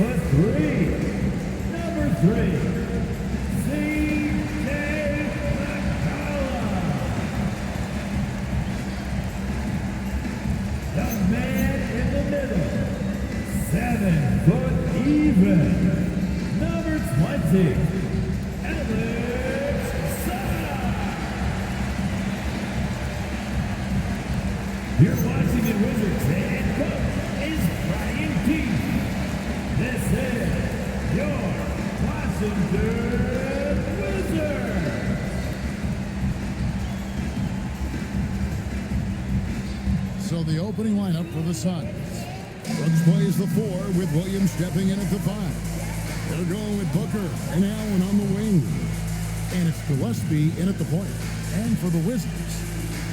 foot 3, number 3, C.J. McCollum. The man in the middle, 7 foot even, number 20, you're watching the Wizards, and coach is Brian Keith. This is your Washington Wizards. So the opening lineup for the Suns. Brooks plays the 4 with Williams stepping in at the 5. They're going with Booker and Allen on the wing. And it's Gillespie in at the point. And for the Wizards,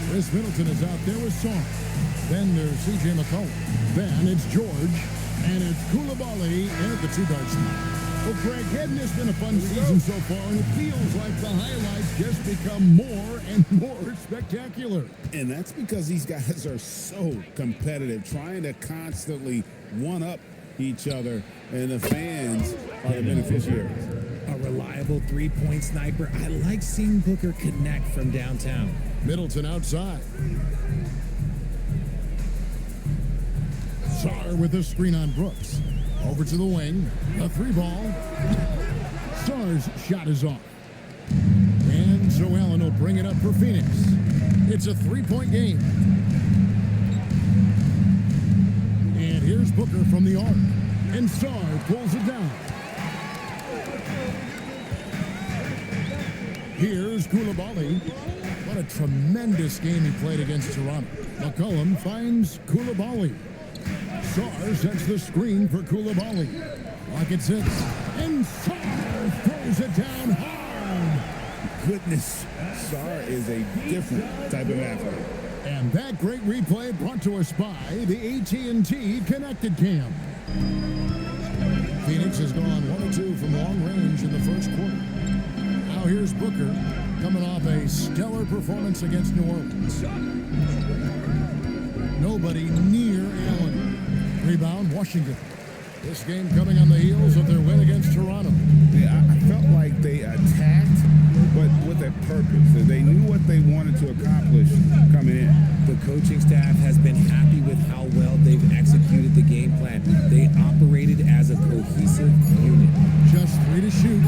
Chris Middleton is out there with Song. Then there's C.J. McCollum. Then it's George. And it's Koulibaly in at the 2-guard spot. Well, Greg, hadn't this been a fun season so far? And it feels like the highlights just become more and more spectacular. And that's because these guys are so competitive, trying to constantly one-up each other. And the fans are the beneficiaries. A reliable three-point sniper. I like seeing Booker connect from downtown. Middleton outside. Sarr with the screen on Brooks. Over to the wing. A 3-ball. Sarr's shot is off. And so Allen will bring it up for Phoenix. It's a 3-point game. And here's Booker from the arc. And Sarr pulls it down. Here's Koulibaly. What a tremendous game he played against Toronto. McCollum finds Koulibaly. Sarr sets the screen for Koulibaly. Rocket sits. And Sarr throws it down hard. Goodness, Sarr is a different type of athlete. And that great replay brought to us by the AT&T Connected Cam. Phoenix has gone 1-2 from long range in the first quarter. Now here's Booker coming off a stellar performance against New Orleans. Nobody near Allen. Rebound, Washington. This game coming on the heels of their win against Toronto. Yeah, I felt like they attacked, but with a purpose. They knew what they wanted to accomplish coming in. The coaching staff has been happy with how well they've executed the game plan. They operated as a cohesive unit. Just 3 to shoot.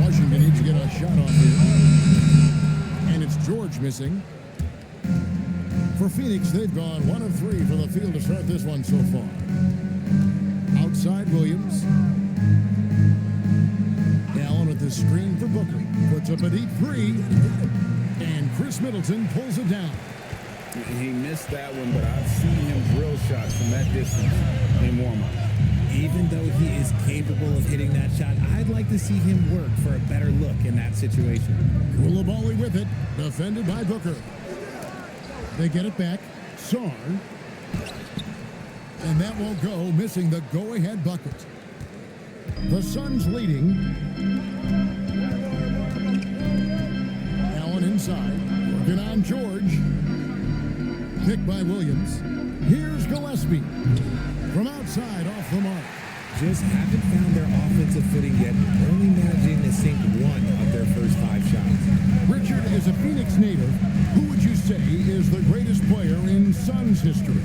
Washington needs to get a shot on here. And it's George missing. For Phoenix, they've gone 1 of 3 from the field to start this one so far. Outside Williams. Allen with the screen for Booker. Puts up a deep 3. And Chris Middleton pulls it down. He missed that one, but I've seen him drill shots from that distance in warm-up. Even though he is capable of hitting that shot, I'd like to see him work for a better look in that situation. Koulibaly with it. Defended by Booker. They get it back. Sarr. And that won't go, missing the go-ahead bucket. The Suns leading. Allen inside. Working on George. Picked by Williams. Here's Gillespie. From outside, off the mark. Just haven't found their offensive footing yet, only managing to sink 1 of their first 5 shots. Richard is a Phoenix native. Who would you say is the greatest player in Suns history?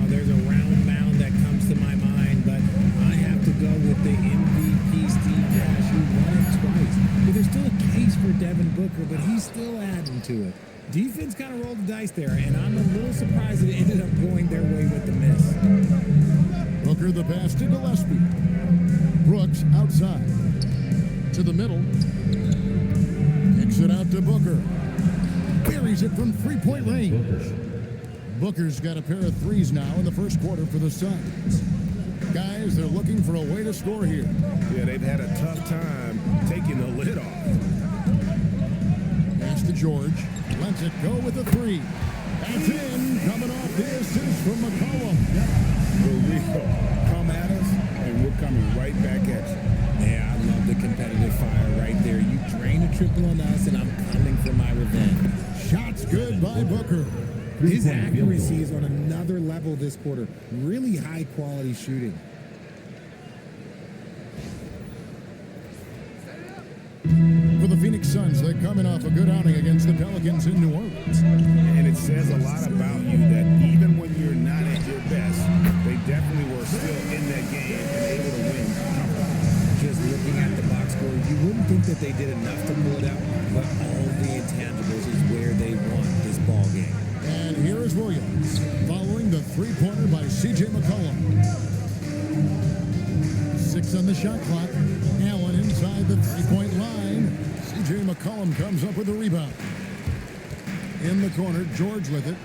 There's a round mound that comes to my mind, but I have to go with the MVP Steve Nash, who won it twice. But there's still a case for Devin Booker, but he's still adding to it. Defense kind of rolled the dice there, and I'm a little surprised that it ended up going their way with the miss. Booker the pass to Gillespie. Brooks outside. To the middle. Kicks it out to Booker. Buries it from 3-point range. Booker's got a pair of 3s now in the first quarter for the Suns. Guys, they're looking for a way to score here. Yeah, they've had a tough time taking the lid off. Pass to George. Lets it go with a 3. That's in. Coming off the assist from McCollum. For real. Come at us, and we're coming right back at you. Yeah, I love the competitive fire right there. You drain a triple on us, and I'm coming for my revenge. Shots good by Booker. His accuracy is on another level this quarter. Really high quality shooting. Suns. They're coming off a good outing against the Pelicans in New Orleans. And it says a lot about you that even when you're not at your best, they definitely were still in that game and able to win. Just looking at the box score, you wouldn't think that they did enough to pull it out, but all the intangibles is where they won this ball game. And here is Williams, following the three-pointer by C.J. McCollum. 6 on the shot clock. Allen inside the three-point line. C.J. McCollum comes up with the rebound. In the corner, George with it.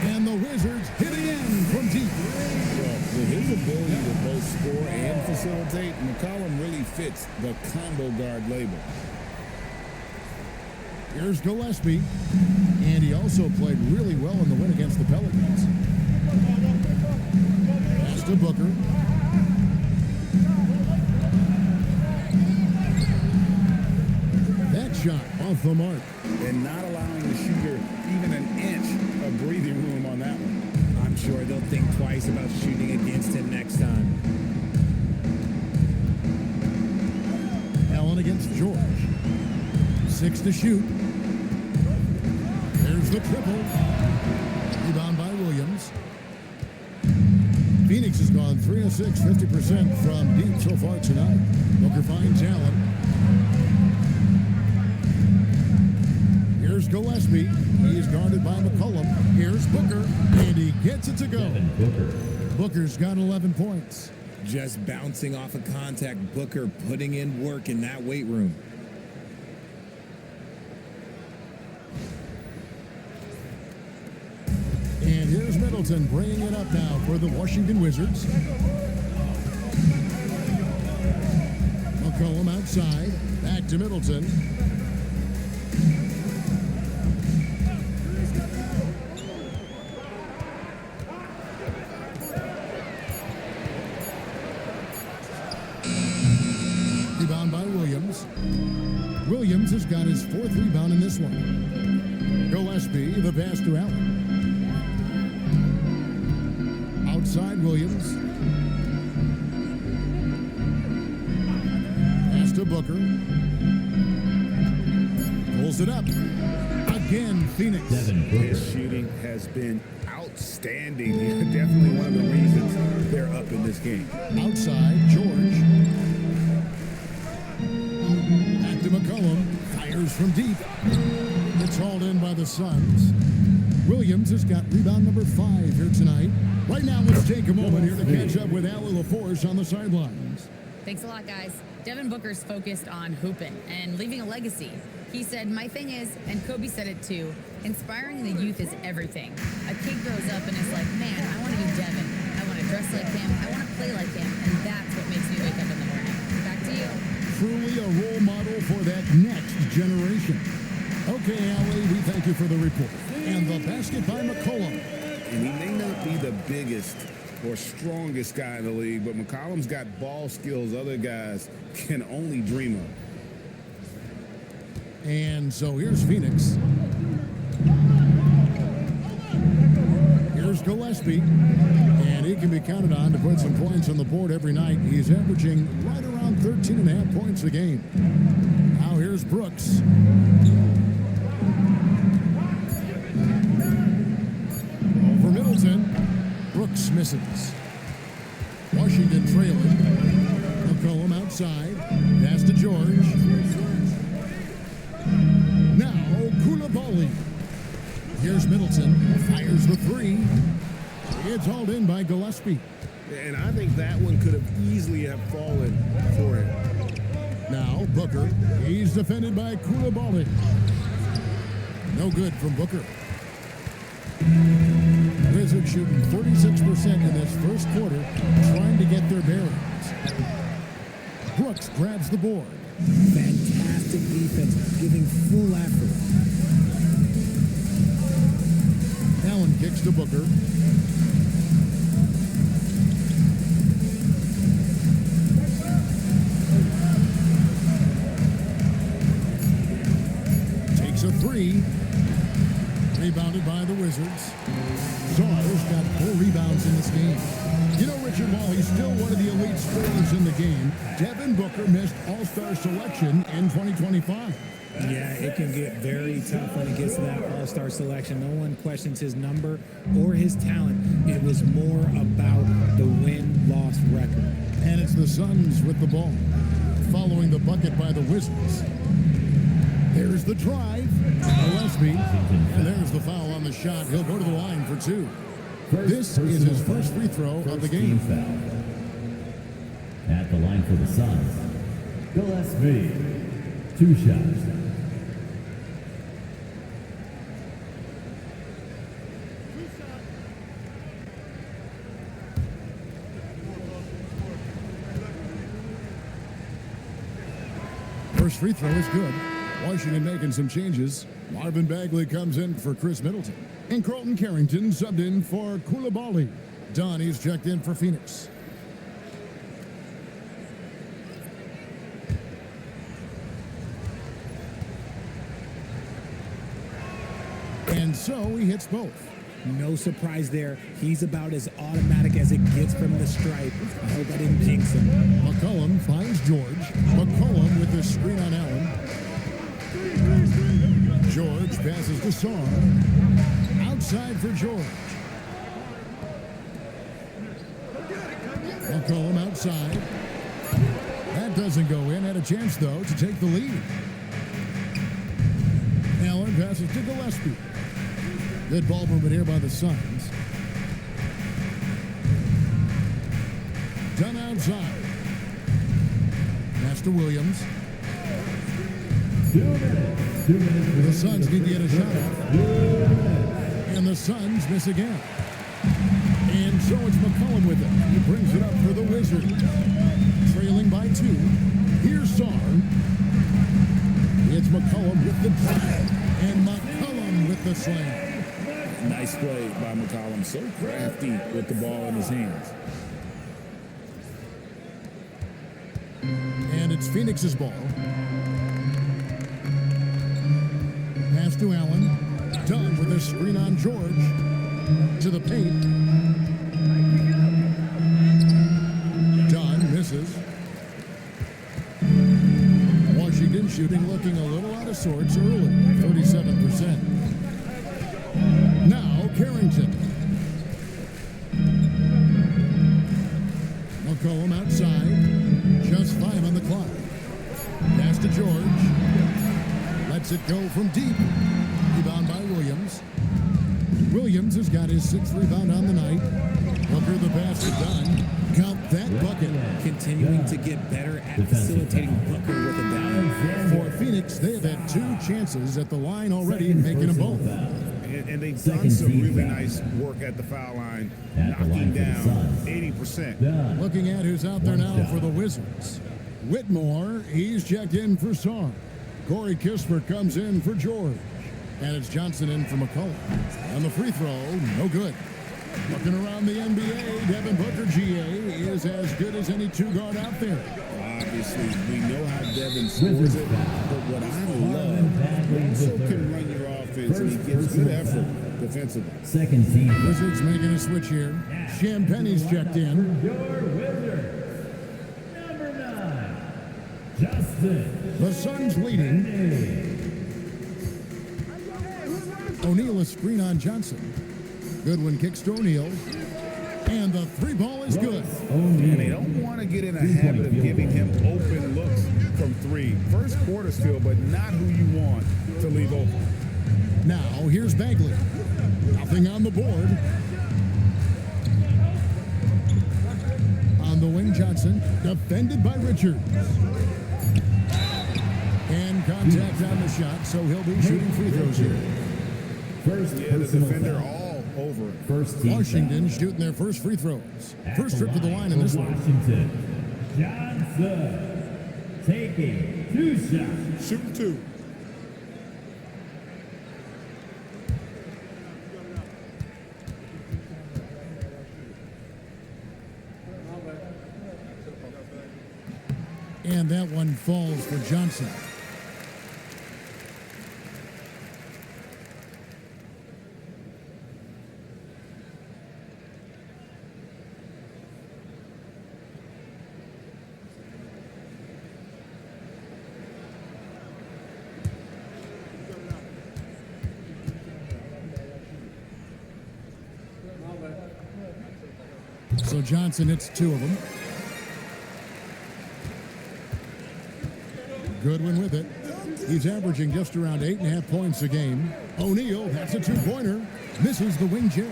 And the Wizards hit again from deep. Well, with his ability to both score and facilitate, McCollum really fits the combo guard label. Here's Gillespie. And he also played really well in the win against the Pelicans. Pass to Booker. That shot off the mark. And not allowing the shooter even an inch of breathing room on that one. I'm sure they'll think twice about shooting against him next time. Allen against George. 6 to shoot. There's the triple. Rebound by Williams. Phoenix has gone 3 of 6, 50% from deep so far tonight. Booker finds Allen. Here's Gillespie. He's guarded by McCollum. Here's Booker, and he gets it to go. Booker's got 11 points. Just bouncing off of contact, Booker putting in work in that weight room. And here's Middleton bringing it up now for the Washington Wizards. McCollum outside. Back to Middleton. Rebound by Williams. Williams has got his 4th rebound in this one. Gillespie, the pass to Allen. Outside Williams. Pass to Booker. Pulls it up. Again, Phoenix. His shooting has been outstanding. Definitely one of the reasons they're up in this game. Outside, George. Back to McCollum. Fires from deep. It's hauled in by the Suns. Williams has got rebound number 5 here tonight. Right now, let's take a moment here to catch up with Allie LaForce on the sidelines. Thanks a lot, guys. Devin Booker's focused on hooping and leaving a legacy. He said, "My thing is," and Kobe said it too, "inspiring the youth is everything." A kid grows up and is like, "Man, I want to be Devin. I want to dress like him. I want to play like him." And that's what makes me wake up in the morning. Back to you. Truly a role model for that next generation. Okay, Allie, we thank you for the report. And the basket by McCollum. And he may not be the biggest or strongest guy in the league, but McCollum's got ball skills other guys can only dream of. And so here's Phoenix. Here's Gillespie. And he can be counted on to put some points on the board every night. He's averaging right around 13.5 points a game. Now here's Brooks. Over Middleton. Brooks misses. Washington trailing. McCollum outside. Pass to George. Now Koulibaly. Here's Middleton. Fires the 3. It's hauled in by Gillespie. And I think that one could have easily have fallen for him. Now Booker. He's defended by Koulibaly. No good from Booker. Wizards shooting 36% in this first quarter, trying to get their bearings. Brooks grabs the board. Fantastic defense, giving full effort. Allen kicks to Booker. Takes a 3. Rebounded by the Wizards. Sawyer's got 4 rebounds in this game. You know, Richard, while he's still one of the elite scorers in the game, Devin Booker missed All-Star selection in 2025. Yeah, it can get very tough when it gets to that all-star selection. No one questions his number or his talent. It was more about the win-loss record. And it's the Suns with the ball, following the bucket by the Wizards. There's the drive, Gillespie, and there's the foul on the shot. He'll go to the line for 2. This is his first free throw of the game. Foul. At the line for the Suns, Gillespie, 2 shots. First free throw is good. Washington making some changes. Marvin Bagley comes in for Chris Middleton. And Carlton Carrington subbed in for Koulibaly. Donnie's checked in for Phoenix. And so he hits both. No surprise there. He's about as automatic as it gets from the stripe. I hope I didn't jinx him. McCollum finds George. McCollum with the screen on Allen. George passes to Saar. Outside for George. McCollum outside. That doesn't go in. Had a chance, though, to take the lead. Allen passes to Gillespie. Good ball movement here by the Suns. Done outside. Pass to Williams. 2 minutes. 2 minutes. The Suns need to get a shot off. And the Suns miss again. And so it's McCollum with it. He brings it up for the Wizards. Trailing by 2. Here's Saar. It's McCollum with the drive. And McCollum with the slam. Nice play by McCollum. So crafty with the ball in his hands. And it's Phoenix's ball. Pass to Allen. Dunn with a screen on George. To the paint. Dunn misses. Washington shooting looking a little out of sorts early. 37%. Now Carrington. McCollum outside. Just 5 on the clock. Pass to George. Lets it go from deep. Rebound by Williams. Williams has got his 6th rebound on the night. Booker the pass to Dunn. Count that bucket. Continuing to get better at facilitating Booker with a dive. For Phoenix, they have had 2 chances at the line already, making them both. And they've done some really nice work at the foul line, knocking down 80%. Looking at who's out there now for the Wizards. Whitmore, he's checked in for Saar. Corey Kispert comes in for George. And it's Johnson in for McCollum. And the free throw, no good. Looking around the NBA, Devin Booker, GA, is as good as any 2-guard out there. Obviously, we know how Devin scores it, but what I love, he also can run your offense, and he gets good effort defensively. Second team. Wizards making a switch here. Champagne's checked in. Your Wizards. Number 9, Justin. The Suns leading. O'Neal a screen on Johnson. Goodwin kicks to O'Neal. And the 3-ball is good. And they don't want to get in a habit of giving him open looks from 3. First quarter still, but not who you want to leave open. Now, here's Bagley. Nothing on the board. On the wing, Johnson. Defended by Richards. And contact on the shot, so he'll be shooting free throws here. First, Yeah, the defender all over it. First team. Washington shooting their first free throws. First trip to the line in this one. Washington. Johnson taking 2 shots. Shooting 2. And that one falls for Johnson. So Johnson hits 2 of them. Goodwin with it. He's averaging just around 8.5 points a game. O'Neal, that's a 2-pointer. Misses the wing chair.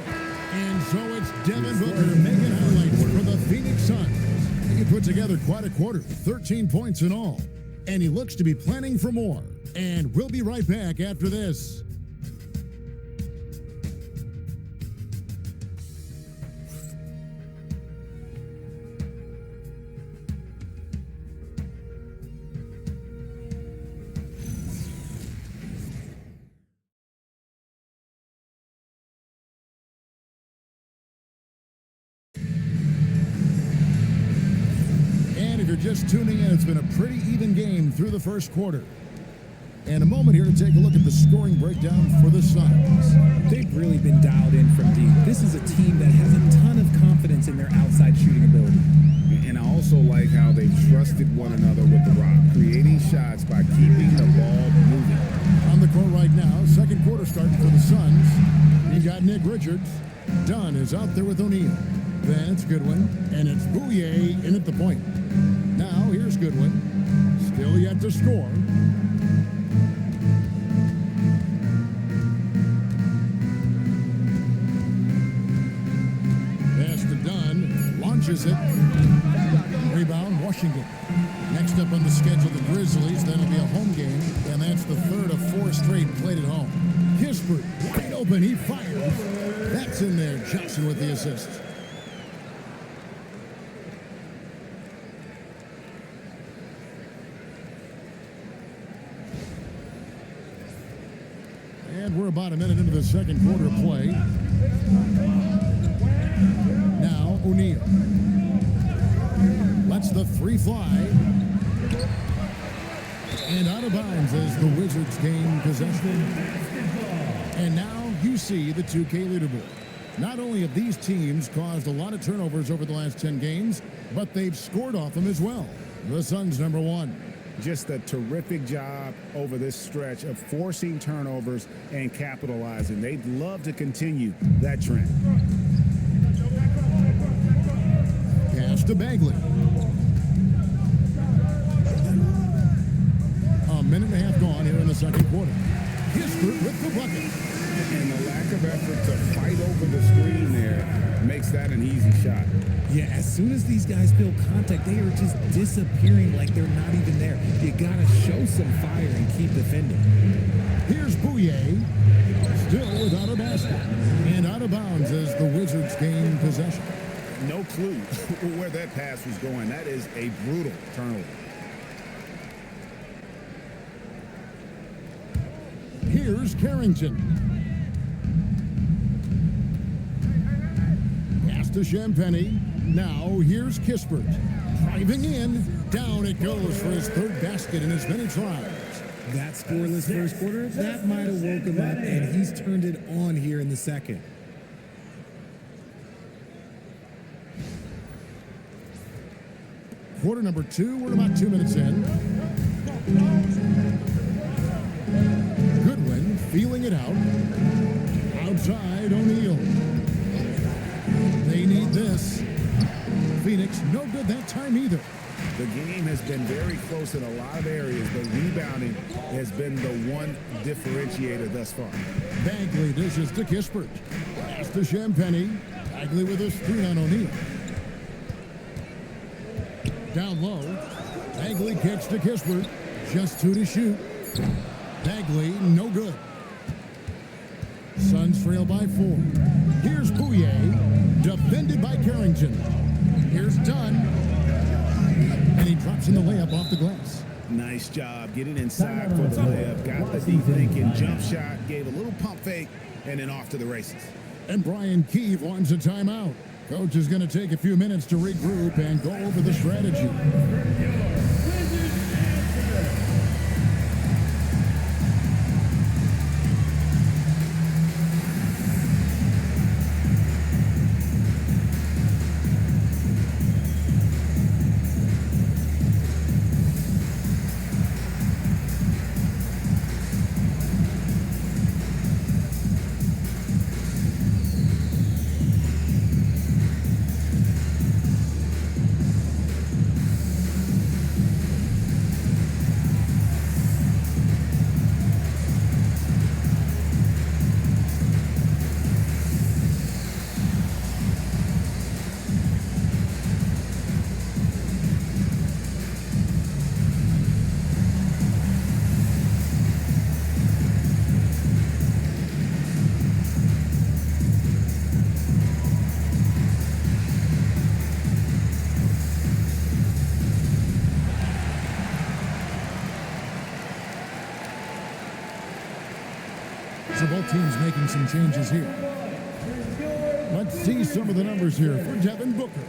And so it's Devin Booker making highlights for the Phoenix Suns. He put together quite a quarter, 13 points in all. And he looks to be planning for more. And we'll be right back after this. Just tuning in, it's been a pretty even game through the first quarter. And a moment here to take a look at the scoring breakdown for the Suns. They've really been dialed in from deep. This is a team that has a ton of confidence in their outside shooting ability. And I also like how they trusted one another with the rock, creating shots by keeping the ball moving. On the court right now, second quarter starting for the Suns. You got Nick Richards. Dunn is out there with O'Neal. Then it's Goodwin, and it's Bouye in at the point. Now here's Goodwin. Still yet to score. Pass to Dunn. Launches it. Rebound, Washington. Next up on the schedule, the Grizzlies. Then it'll be a home game, and that's the third of 4 straight played at home. Kispert, wide open. He fires. That's in there. Johnson with the assist. And we're about a minute into the second quarter of play. Now O'Neal. Lets the 3 fly. And out of bounds as the Wizards gain possession. And now you see the 2K leaderboard. Not only have these teams caused a lot of turnovers over the last 10 games, but they've scored off them as well. The Suns number 1. Just a terrific job over this stretch of forcing turnovers and capitalizing. They'd love to continue that trend. Pass to Bagley. A minute and a half gone here in the second quarter. Kispert with the bucket. And the lack of effort to fight over the screen there makes that an easy shot. Yeah, as soon as these guys feel contact, they are just disappearing like they're not even there. You gotta show some fire and keep defending. Here's Bouye, still without a basket. And out of bounds as the Wizards gain possession. No clue where that pass was going. That is a brutal turnover. Here's Carrington. Pass to Champagny. Now here's Kispert. Driving in. Down it goes for his 3rd basket in as many tries. That scoreless first quarter, that might have woke him up, and he's turned it on here in the second. Quarter number 2, we're about 2 minutes in. Goodwin feeling it out. Outside O'Neal. They need this. Phoenix, no good that time either. The game has been very close in a lot of areas, but rebounding has been the one differentiator thus far. Bagley dishes to Kispert. Pass to Champagny. Bagley with a screen on O'Neal. Down low. Bagley kicks to Kispert. Just 2 to shoot. Bagley, no good. Suns trail by 4. Here's Bouye. Defended by Carrington. Here's Dunn. And he drops in the layup off the glass. Nice job getting inside for the layup. Got the deep thinking jump shot, gave a little pump fake, and then off to the races. And Brian Keefe wants a timeout. Coach is going to take a few minutes to regroup and go over the strategy. team's making some changes here. Let's see some of the numbers here for Devin Booker.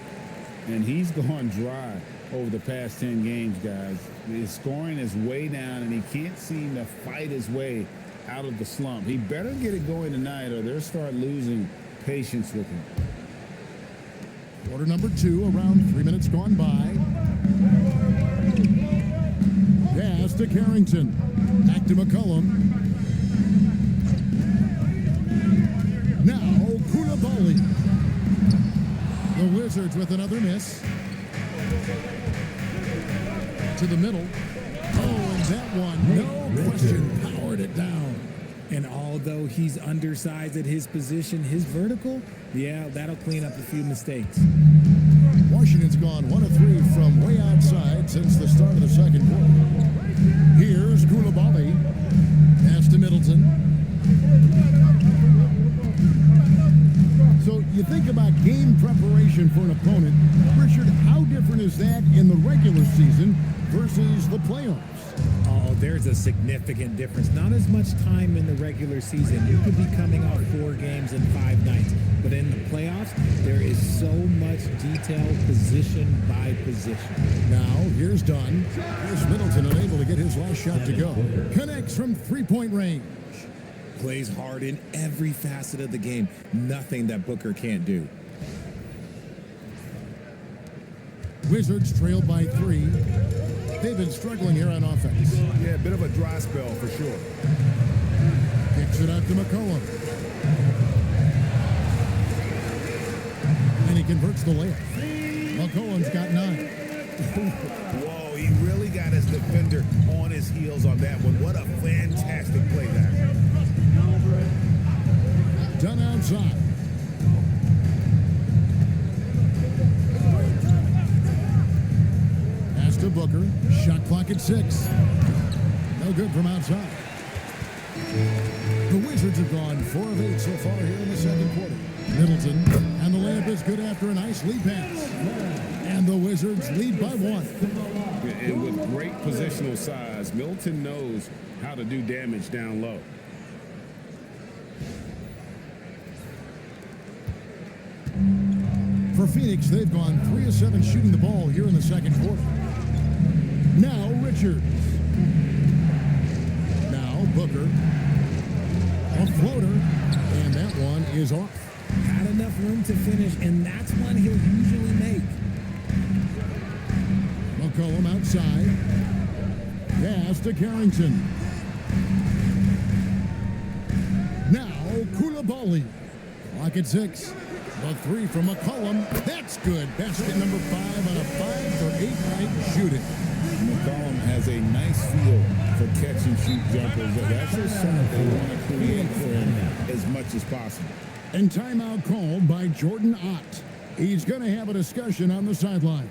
And he's gone dry over the past 10 games, guys. His scoring is way down, and he can't seem to fight his way out of the slump. He better get it going tonight, or they'll start losing patience with him. Quarter number 2, around 3 minutes gone by. Pass to Carrington. Back to McCollum. Now, Koulibaly. The Wizards with another miss. To the middle. Oh, and that one, no question, powered it down. And although he's undersized at his position, his vertical, yeah, that'll clean up a few mistakes. Washington's gone 1 of 3 from way outside since the start of the second quarter. Here's Koulibaly. Pass to Middleton. So you think about game preparation for an opponent. Richard, how different is that in the regular season versus the playoffs? Oh, there's a significant difference. Not as much time in the regular season. You could be coming off 4 games in 5 nights. But in the playoffs, there is so much detail position by position. Now, here's Dunn. Here's Middleton unable to get his last shot to go. Connects from three-point range. Plays hard in every facet of the game. Nothing that Booker can't do. Wizards trailed by 3. They've been struggling here on offense. Yeah, a bit of a dry spell for sure. Kicks it out to McCollum. And he converts the layup. McCollum's got 9. Whoa, he really got his defender on his heels on that one. What a fantastic play there. Done outside. Pass to Booker. Shot clock at 6. No good from outside. The Wizards have gone 4 of 8 so far here in the second quarter. Middleton, and the layup is good after a nice lead pass. And the Wizards lead by 1. And with great positional size, Middleton knows how to do damage down low. For Phoenix, they've gone 3 of 7 shooting the ball here in the second quarter. Now Richards. Now Booker. A floater, and that one is off. Had enough room to finish, and that's one he'll usually make. McCollum outside. Pass to Carrington. Now Koulibaly. Clock at 6. A 3 from McCollum. That's good. Basket number 5 on a 5 for 8 night shooting. McCollum has a nice feel for catch and shoot jumpers. That's just something they want to create for him as much as possible. And timeout called by Jordan Ott. He's going to have a discussion on the sideline.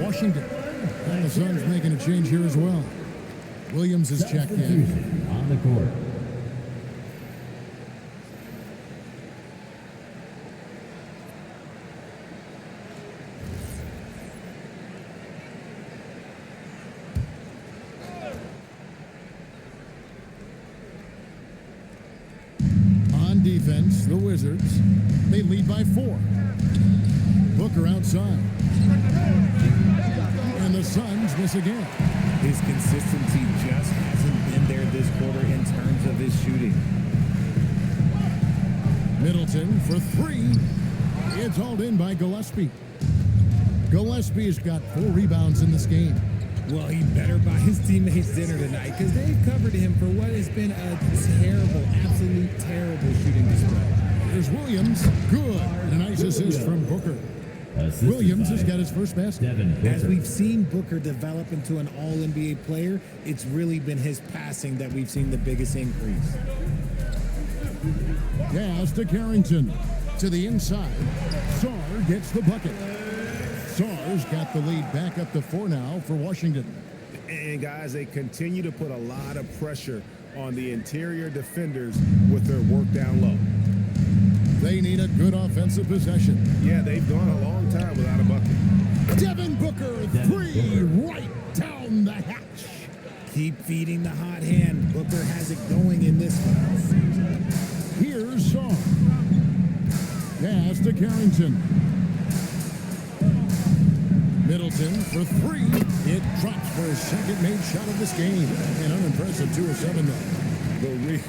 Washington. And the Suns making a change here as well. Williams is checked in. On the court. On defense, the Wizards, they lead by 4. Booker outside. And the Suns miss again. His consistency just hasn't been there this quarter in terms of his shooting. Middleton for three. It's hauled in by Gillespie. Gillespie's got 4 rebounds in this game. Well, he better buy his teammates dinner tonight because they've covered him for what has been a terrible, absolute terrible shooting display. There's Williams. Good. And a nice assist from Booker. Assisted Williams has by got his first basket. Devin Booker. As we've seen Booker develop into an all-NBA player, it's really been his passing that we've seen the biggest increase. Pass to Carrington. To the inside. Sarr gets the bucket. Sarr's got the lead back up to 4 now for Washington. And guys, they continue to put a lot of pressure on the interior defenders with their work down low. They need a good offensive possession. Yeah, they've gone a long time without a bucket. Devin Booker, 3 right down the hatch. Keep feeding the hot hand. Booker has it going in this one. Here's Sarr. Pass to Carrington. Middleton for 3. It drops for his second made shot of this game. An unimpressive 2 of 7 now. The real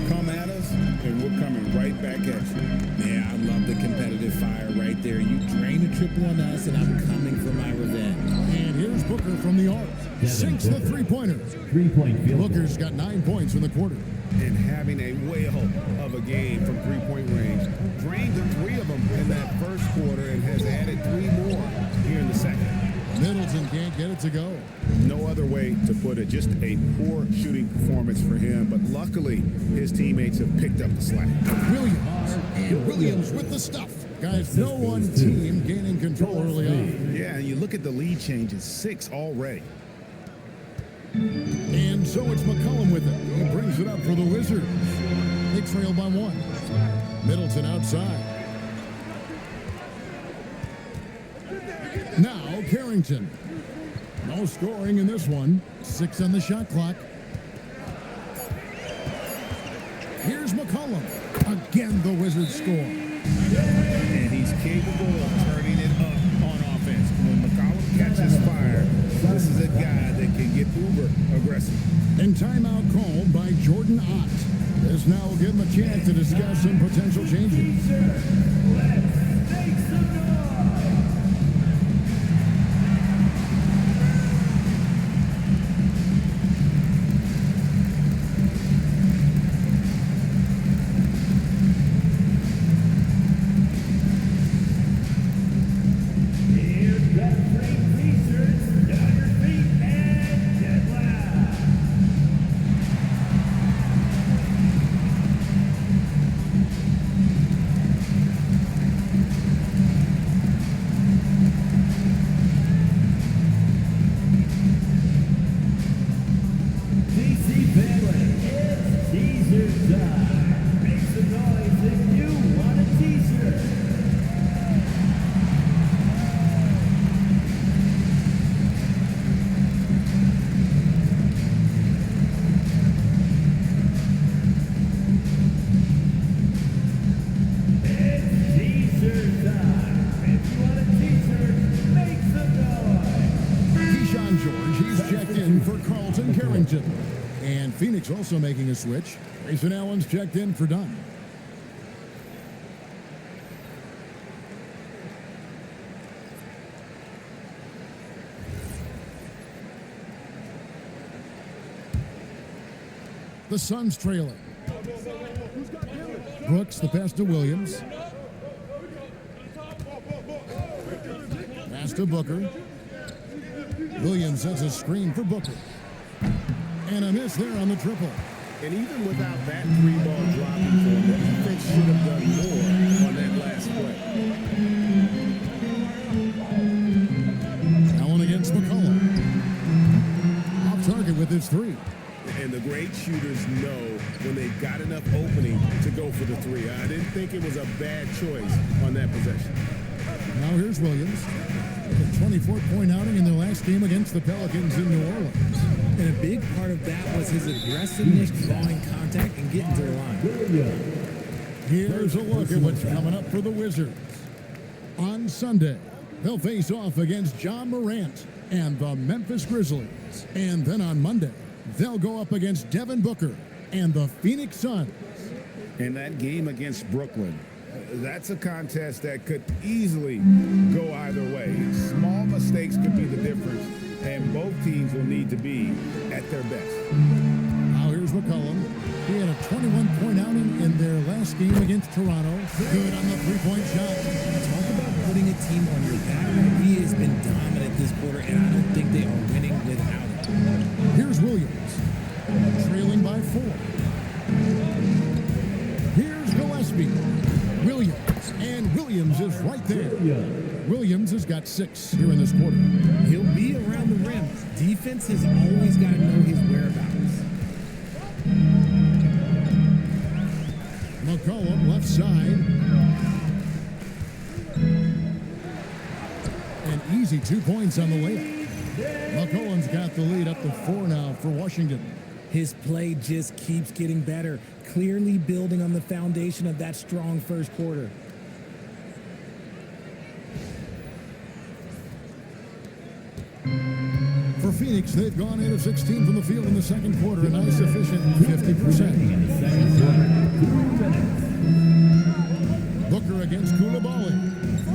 come at us, and we're coming right back at you. Yeah, I love the competitive fire right there. You drain a triple on us, and I'm coming for my revenge. And here's Booker from the arc. Sinks the three-pointer. 3-point field goal. Booker's got 9 points in the quarter. And having a whale of a game from three-point range. Drained the 3 of them in that first quarter and has added 3 more here in the second. Middleton can't get it to go. No other way to put it. Just a poor shooting performance for him. But luckily, his teammates have picked up the slack. Williams. And Williams with the stuff. Guys, no one team gaining control early on. Yeah, and you look at the lead changes. 6 already. And so it's McCollum with it. He brings it up for the Wizards. They trail by 1. Middleton outside. Now Carrington. No scoring in this one. 6 on the shot clock. Here's McCollum. Again, the Wizards score. And he's capable of turning it up on offense. When McCollum catches fire, this is a guy that can get uber aggressive. And timeout called by Jordan Ott. This now will give him a chance to discuss some potential changes. Let's make some noise. Here's that great t-shirts. Down your feet and get loud. DC family, it's t-shirt time. Make some noise if you want a t-shirt. It's t-shirt time. If you want a t-shirt, make some noise. Keyshawn George, he's checked in for Carlton Carrington. And Phoenix also making a switch. Grayson Allen's checked in for Dunn. The Suns trailing. Brooks, the pass to Williams. Pass to Booker. Williams sends a screen for Booker. And a miss there on the triple. And even without that 3-ball dropping for him, the defense should have done more on that last play. Allen against McCollum. Off target with his 3. And the great shooters know when they've got enough opening to go for the 3. I didn't think it was a bad choice on that possession. Now here's Williams. A 24-point outing in their last game against the Pelicans in New Orleans. And a big part of that was his aggressiveness, drawing contact, and getting to the line. Here's a look at what's coming up for the Wizards. On Sunday, they'll face off against John Morant and the Memphis Grizzlies. And then on Monday, they'll go up against Devin Booker and the Phoenix Suns. And that game against Brooklyn, that's a contest that could easily go either way. Small mistakes could be the difference, and both teams will need to be at their best. Now here's McCollum. He had a 21-point outing in their last game against Toronto. Good on the three-point shot. Talk about putting a team on your back. He has been dominant this quarter, and I don't think they are winning without him. Here's Williams, trailing by 4. Here's Gillespie. Williams is right there. Williams has got 6 here in this quarter. He'll be around the rim. Defense has always got to know his whereabouts. McCollum left side. An easy 2 points on the layup. McCollum's got the lead up to 4 now for Washington. His play just keeps getting better, clearly building on the foundation of that strong first quarter. For Phoenix, they've gone 8 of 16 from the field in the second quarter, a nice efficient 50%. Booker against Koulibaly.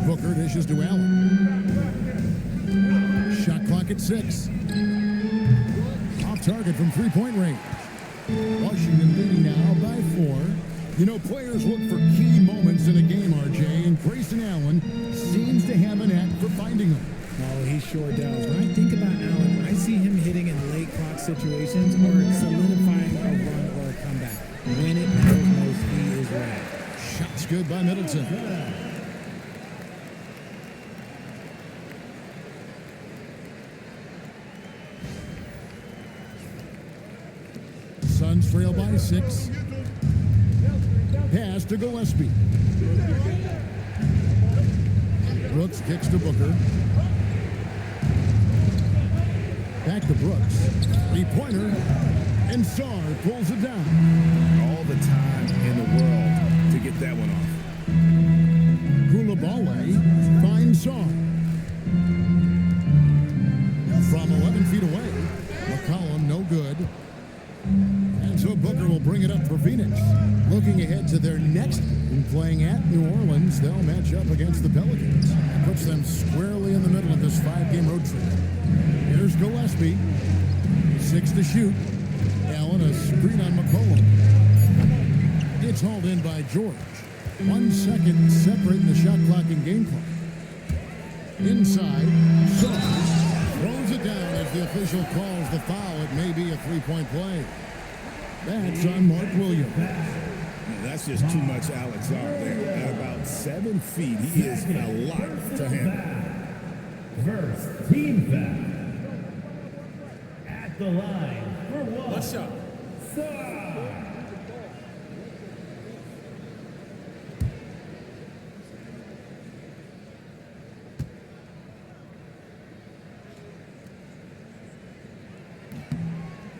Booker dishes to Allen. Shot clock at 6. Off target from three-point range. Washington leading now by 4. You know, players look for key moments in a game, RJ, and Grayson Allen seems to have an act for finding them. Oh, he sure does. When I think about Allen, I see him hitting in late clock situations or solidifying a run or a comeback. When it matters most, he is ready. Shots good by Middleton. Suns trail by 6. Pass to Gillespie. Brooks kicks to Booker. Back to Brooks. 3-pointer. And Sarr pulls it down. All the time in the world to get that one off. Koulibaly finds Sarr. From 11 feet away. McCollum no good. And so Booker will bring it up for Phoenix. Looking ahead to their next game, playing at New Orleans, they'll match up against the Pelicans. Puts them squarely in the middle of this 5-game road trip. Here's Gillespie. 6 to shoot. Allen a screen on McCollum. It's hauled in by George. 1 second separating the shot clock and game clock. Inside, Sarr throws it down as the official calls the foul. It may be a 3-point play. That's on Mark Williams. That's just too much Alex Sarr there. At about 7 feet, he is a lot to handle. First team foul. At the line for one. What's up? Sarr.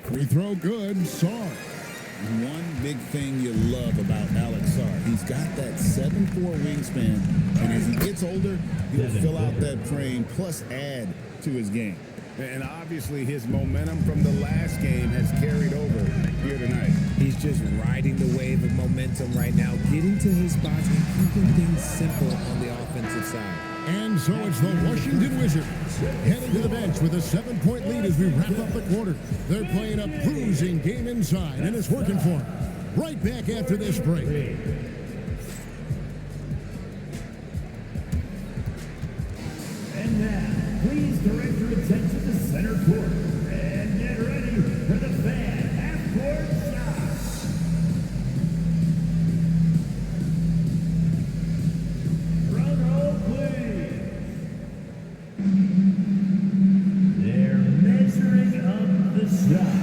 Free throw good. Sarr. One big thing you love about Alex Sarr, he's got that 7'4" wingspan, and as he gets older, he'll fill out that frame plus add to his game. And obviously his momentum from the last game has carried over here tonight. He's just riding the wave of momentum right now, getting to his spots and keeping things simple on the offensive side. And so it's the Washington Wizards heading to the bench with a 7-point lead as we wrap up the quarter. They're playing a bruising game inside, and it's working for them. Right back after this break. And now, please direct your attention to center court and get ready for the fan half-court shot. Drum roll, please. They're measuring up the shot.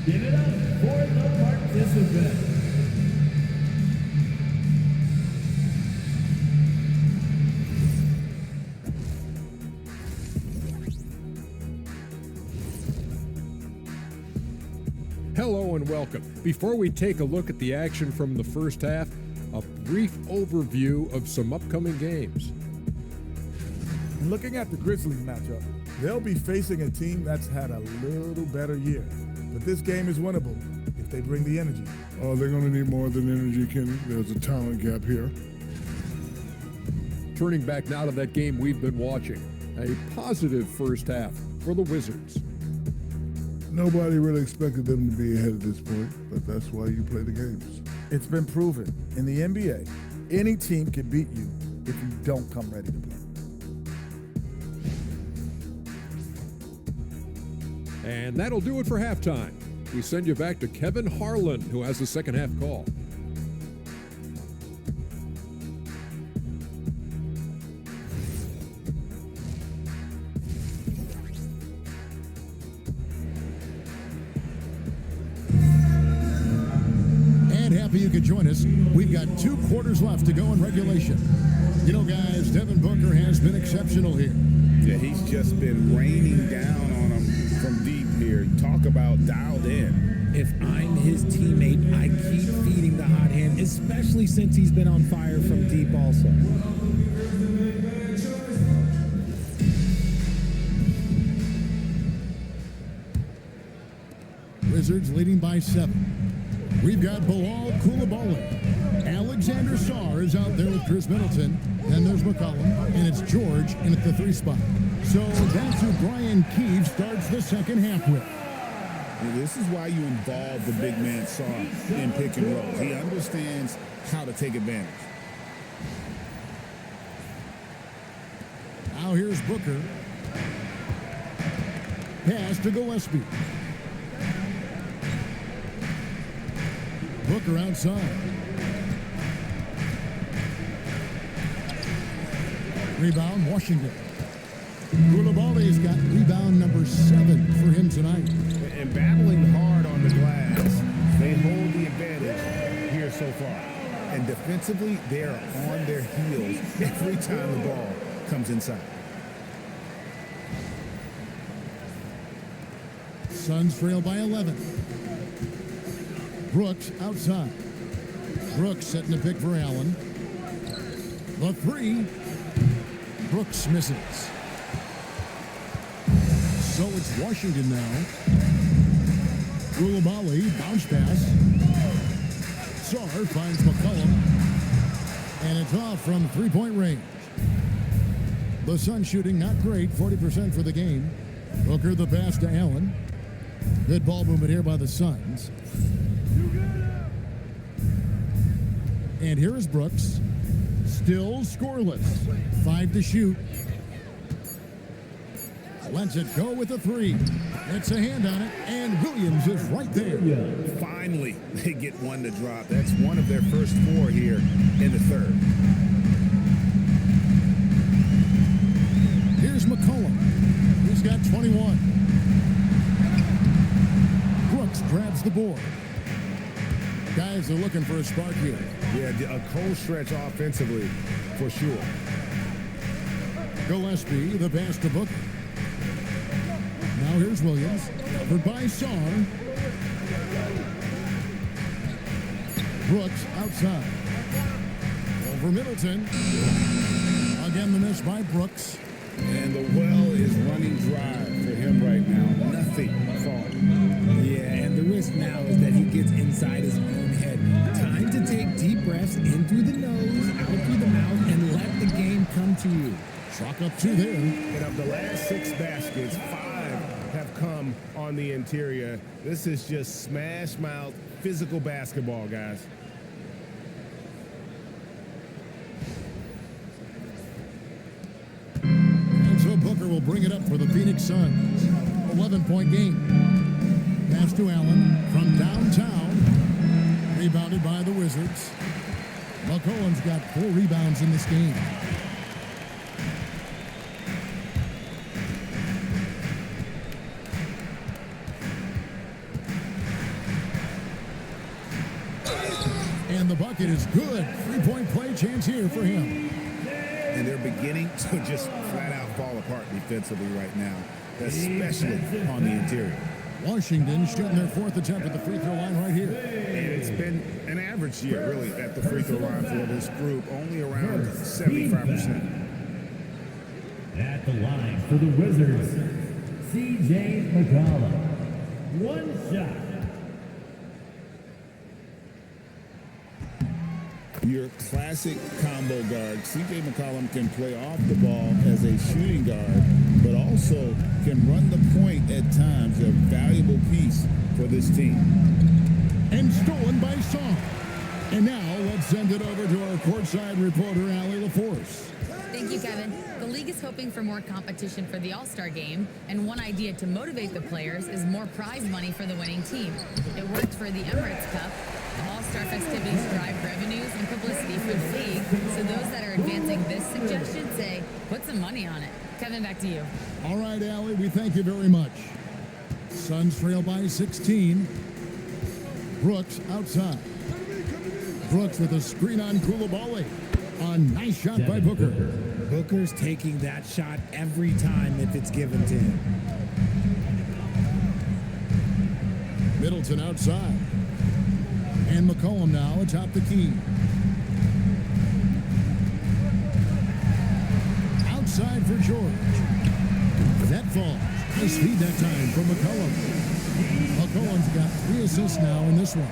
Give it up for the participants. and welcome. Before we take a look at the action from the first half, a brief overview of some upcoming games. And looking at the Grizzlies matchup, they'll be facing a team that's had a little better year. But this game is winnable if they bring the energy. Oh, they're going to need more than energy, Kenny. There's a talent gap here. Turning back now to that game we've been watching. A positive first half for the Wizards. Nobody really expected them to be ahead at this point, but that's why you play the games. It's been proven in the NBA, any team can beat you if you don't come ready to play. And that'll do it for halftime. We send you back to Kevin Harlan, who has the second half call. And happy you could join us. We've got 2 quarters left to go in regulation. You know, guys, Devin Booker has been exceptional here. Yeah, he's just been raining down on him from deep here. Talk about dialed in. If I'm his teammate, I keep feeding the hot hand, especially since he's been on fire from deep also. Wizards leading by 7. We've got Bilal Coulibaly. Alexander Sarr is out there with Chris Middleton. Then there's McCollum, and it's George in at the 3 spot. So that's who Brian Keefe starts the second half with. And this is why you involve the big man Sarr in pick and roll. He understands how to take advantage. Now here's Booker. Pass to Gillespie. Booker outside. Rebound, Washington. Coulibaly's got rebound number 7 for him tonight. And battling hard on the glass, they hold the advantage here so far. And defensively, they are on their heels every time the ball comes inside. Suns trail by 11. Brooks outside. Brooks setting the pick for Allen. The 3. Brooks misses. So it's Washington now. Coulibaly, bounce pass. Sarr finds McCollum. And it's off from 3-point range. The Suns shooting not great, 40% for the game. Booker the pass to Allen. Good ball movement here by the Suns. And here is Brooks. Still scoreless. 5 to shoot. Lets it go with a 3. It's a hand on it, and Williams is right there. Finally, they get one to drop. That's one of their first 4 here in the third. Here's McCollum. He's got 21. Brooks grabs the board. Guys are looking for a spark here. Yeah, a cold stretch offensively, for sure. Gillespie, the pass to Booker. Now here's Williams, covered by Sarr. Brooks outside. Over Middleton. Again, the miss by Brooks. And the well is running dry for him right now. Nothing falling. Yeah, and the risk now is that he gets inside his own head. Time to take deep breaths in through the nose, out through the mouth, and let the game come to you. Chalk up 2 there. And of the last 6 baskets, 5 have come on the interior. This is just smash mouth, physical basketball, guys. And so Booker will bring it up for the Phoenix Suns. 11-point game. Pass to Allen from downtown. Rebounded by the Wizards. McCollum's got 4 rebounds in this game. And the bucket is good. 3-point play chance here for him. And they're beginning to just flat out fall apart defensively right now, especially on the interior. Washington shooting their fourth attempt at the free throw line right here. And it's been an average year, really, at the free throw line for this group, only around 75%. At the line for the Wizards, C.J. McCollum. One shot. Your classic combo guard, C.J. McCollum can play off the ball as a shooting guard, but also can run the point at times, a valuable piece for this team. And stolen by Song. And now let's send it over to our courtside reporter, Allie LaForce. Thank you, Kevin. The league is hoping for more competition for the All-Star game, and one idea to motivate the players is more prize money for the winning team. It worked for the Emirates Cup. The All-Star festivities drive revenues and publicity for the league, so those that are advancing this suggestion say, put some money on it. Kevin, back to you. All right, Allie, we thank you very much. Suns trail by 16. Brooks outside. Brooks with a screen on Koulibaly. A nice shot by Booker. Booker's taking that shot every time if it's given to him. Middleton outside. And McCollum now atop the key. Outside for George. That falls. Nice feed that time from McCollum. McCollum's got 3 assists now in this one.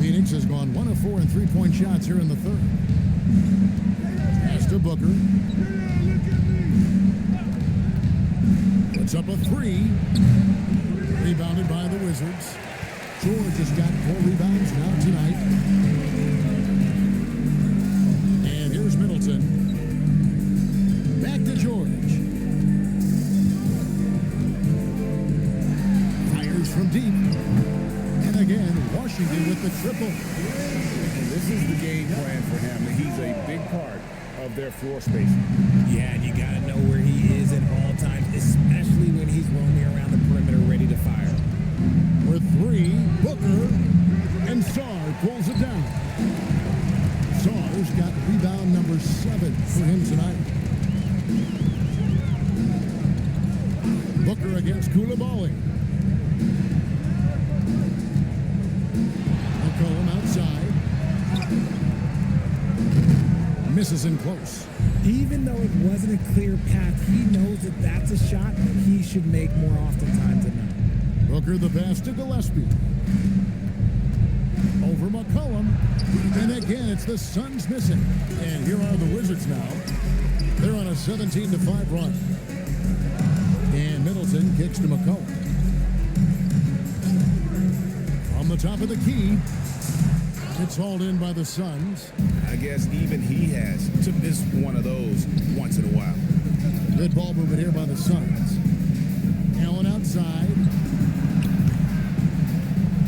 Phoenix has gone 1 of 4 in three-point shots here in the third. Pass to Booker. Puts up a 3. Rebounded by the Wizards. George has got 4 rebounds now tonight. And here's Middleton. Back to George. Fires from deep. And again, Washington with the triple. And this is the game plan for him. He's a big part of their floor spacing. Yeah, and you got to know where he is at all times, especially when he's roaming around the perimeter ready to fire. For 3, Booker, and Sarr pulls it down. Sarr's got rebound number 7 for him tonight. Booker against Koulibaly. McCollum outside. Misses in close. Even though it wasn't a clear path, he knows that that's a shot he should make more oftentimes than not. Booker the pass to Gillespie. Over McCollum. And again, it's the Suns missing. And here are the Wizards now. They're on a 17-5 run. And Middleton kicks to McCollum. On the top of the key. It's hauled in by the Suns. I guess even he has to miss one of those once in a while. Good ball movement here by the Suns. Allen outside.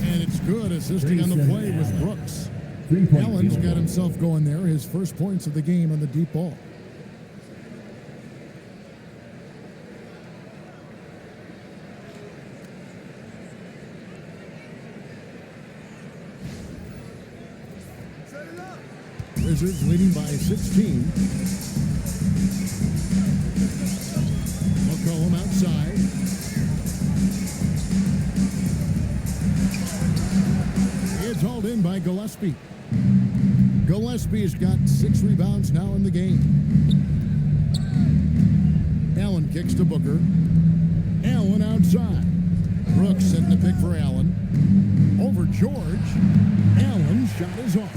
And it's good. Assisting on the play was Brooks. Allen's got himself going there. His first points of the game on the deep ball. Wizards leading by 16. McCollum outside. It's hauled in by Gillespie. Gillespie's got 6 rebounds now in the game. Allen kicks to Booker. Allen outside. Brooks setting the pick for Allen. Over George. Allen's shot is off.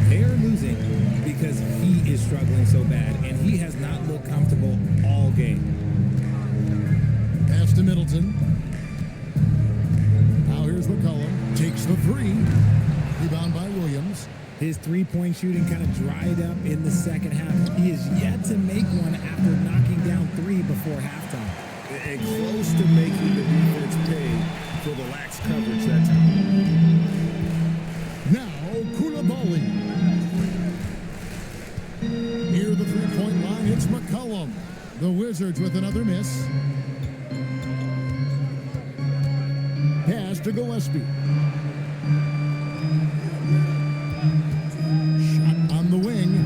They are losing because he is struggling so bad, and he has not looked comfortable all game. Pass to Middleton. Now here's McCollum. Takes the 3. Rebound by Williams. His three-point shooting kind of dried up in the second half. He is yet to make one after knocking down 3 before halftime. And close to making the defense pay for the lax coverage that time. Now Koulibaly. Near the three-point line, it's McCollum. The Wizards with another miss. Pass to Gillespie. Shot on the wing,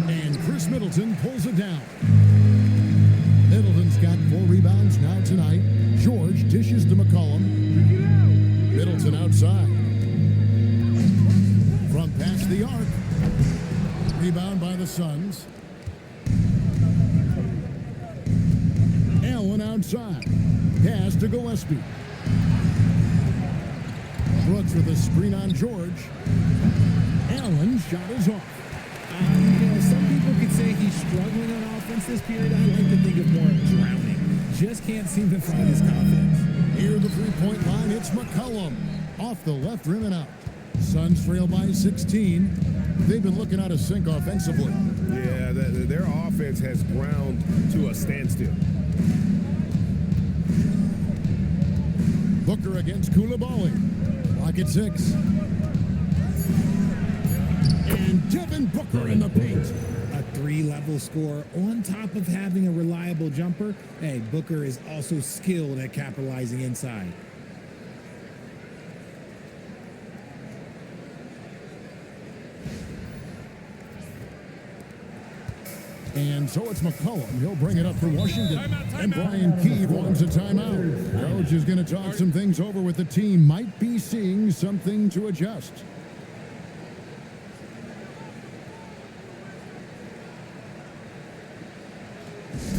and Chris Middleton pulls it down. outside. From past the arc. Rebound by the Suns. Allen outside. Pass to Gillespie. Brooks with a screen on George. Allen shot is off. Some people could say he's struggling on offense this period. I like to think of more of drowning. Just can't seem to find his confidence. Near the three-point line, it's McCollum. Off the left rim and out. Suns trail by 16. They've been looking out of sync offensively. Yeah, their offense has ground to a standstill. Booker against Koulibaly. Lock at 6. And Devin Booker in the paint. A 3-level score on top of having a reliable jumper. Hey, Booker is also skilled at capitalizing inside. And so it's McCollum. He'll bring it up for Washington. And Brian Keefe wants a timeout. Coach is going to talk some things over with the team. Might be seeing something to adjust.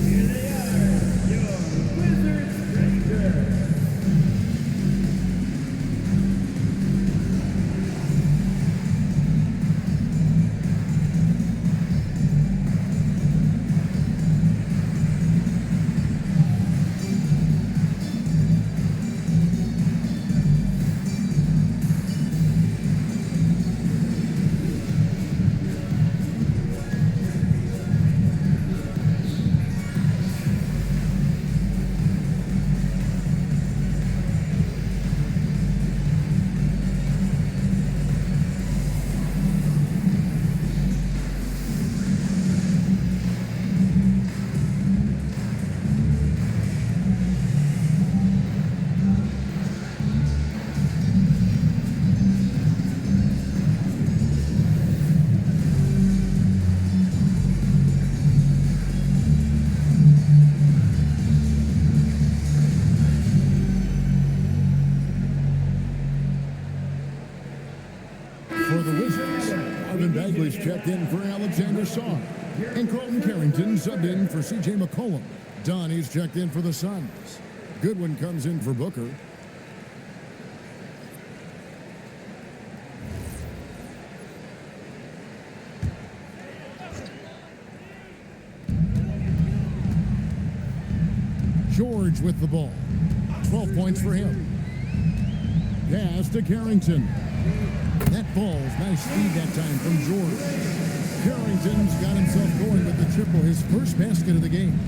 Here they are, your Wizards Rangers. For the Wizards, Marvin Bagley's checked in for Alexander Sarr. And Colton Carrington subbed in for C.J. McCollum. Donnie's checked in for the Suns. Goodwin comes in for Booker. George with the ball. 12 points for him. Pass to Carrington. That ball's nice speed that time from George. Carrington's got himself going with the triple, his first basket of the game.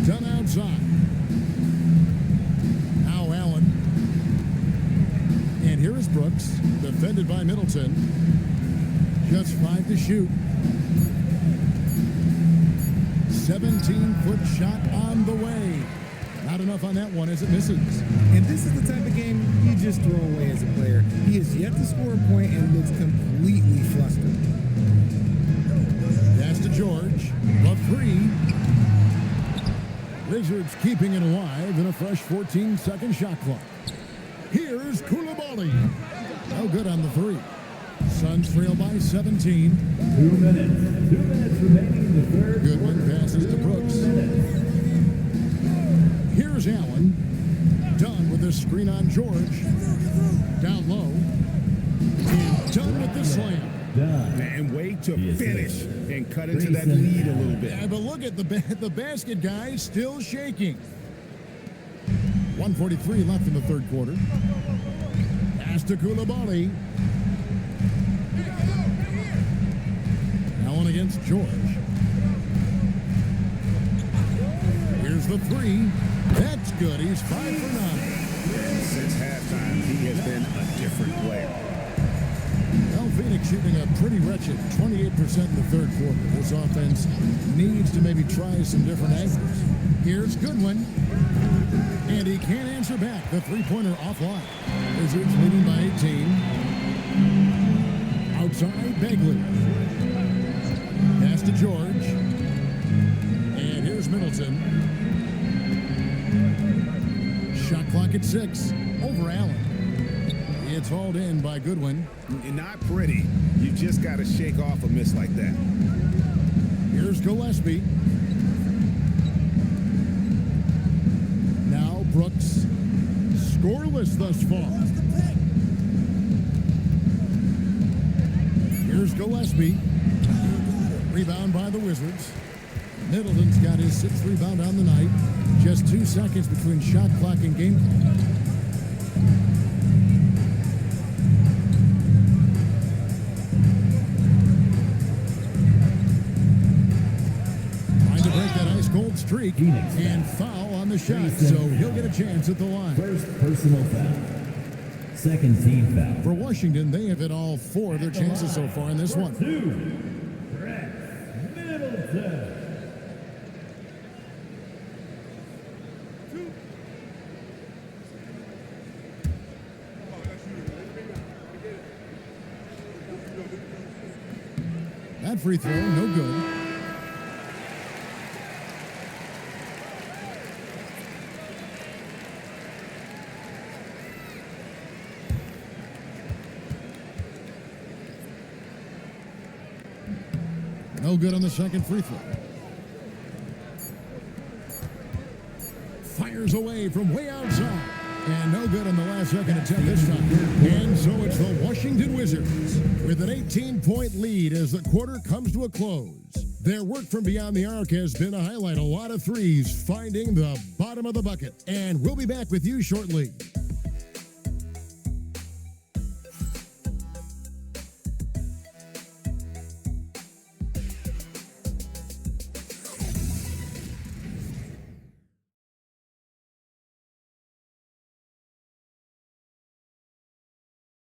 Done outside. Now Allen. And here is Brooks, defended by Middleton. Just 5 to shoot. 17-foot shot on the way. Not enough on that one as it misses. And this is the type of game you just throw away as a player. He has yet to score a point and looks completely flustered. Pass to George. Love 3. Wizards keeping it alive in a fresh 14-second shot clock. Here's Koulibaly. No good on the 3. Suns trail by 17. 2 minutes. 2 minutes remaining in the third. Goodwin passes to Brooks. Here's Allen. Dunn with the screen on George. Down low. And Dunn with the slam. And way to finish and cut into that lead a little bit. Yeah, but look at the basket, guys, still shaking. 1:43 left in the third quarter. Pass to Koulibaly. Allen against George. Here's the 3. That's good. He's 5 for 9. Since halftime, he has been a different player. Well, Phoenix shooting a pretty wretched 28% in the third quarter. This offense needs to maybe try some different angles. Here's Goodwin. And he can't answer back. The three-pointer offline. Wizards leading by 18. Outside, Bagley. Pass to George. And here's Middleton. Shot clock at 6. Over Allen. It's hauled in by Goodwin. Not pretty. You just got to shake off a miss like that. Here's Gillespie. Now Brooks. Scoreless thus far. Here's Gillespie. Rebound by the Wizards. Middleton's got his 6th rebound on the night. Just 2 seconds between shot clock and game clock. Trying to break that ice cold streak and foul on the shot, so he'll get a chance at the line. First personal foul. Second team foul. For Washington, they have hit all 4 of their chances so far in this one. 2. Rex Middleton. That free throw, no good. No good on the second free throw. Fires away from way outside. And no good on the last second attempt this time. And so it's the Washington Wizards with an 18-point lead as the quarter comes to a close. Their work from beyond the arc has been to highlight a lot of threes, finding the bottom of the bucket. And we'll be back with you shortly.